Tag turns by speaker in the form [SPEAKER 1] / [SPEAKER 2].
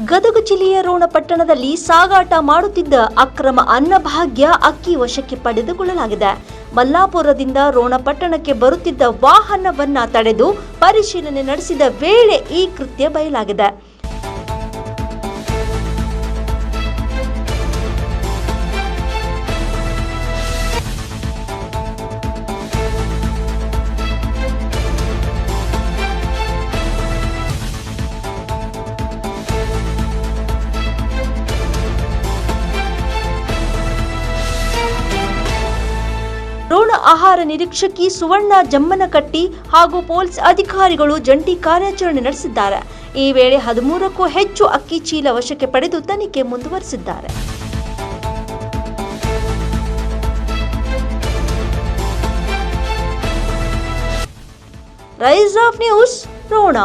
[SPEAKER 1] ಗದಗ ಜಿಲ್ಲೆಯ ರೋಣ ಪಟ್ಟಣದಲ್ಲಿ ಸಾಗಾಟ ಮಾಡುತ್ತಿದ್ದ ಅಕ್ರಮ ಅನ್ನಭಾಗ್ಯ ಅಕ್ಕಿ ವಶಕ್ಕೆ ಪಡೆದುಕೊಳ್ಳಲಾಗಿದೆ. ಮಲ್ಲಾಪುರದಿಂದ ರೋಣ ಪಟ್ಟಣಕ್ಕೆ ಬರುತ್ತಿದ್ದ ವಾಹನವನ್ನ ತಡೆದು ಪರಿಶೀಲನೆ ನಡೆಸಿದ ವೇಳೆ ಈ ಕೃತ್ಯ ಬಯಲಾಗಿದೆ. ರೋಣ ಆಹಾರ ನಿರೀಕ್ಷಕಿ ಸುವರ್ಣ ಜಮ್ಮನಕಟ್ಟಿ ಹಾಗೂ ಪೊಲೀಸ್ ಅಧಿಕಾರಿಗಳು ಜಂಟಿ ಕಾರ್ಯಾಚರಣೆ ನಡೆಸಿದ್ದಾರೆ. ಈ ವೇಳೆ 13ಕ್ಕೂ ಹೆಚ್ಚು ಅಕ್ಕಿ ಚೀಲ ವಶಕ್ಕೆ ಪಡೆದು ತನಿಖೆ ಮುಂದುವರೆಸಿದ್ದಾರೆ. Rise of news Ron.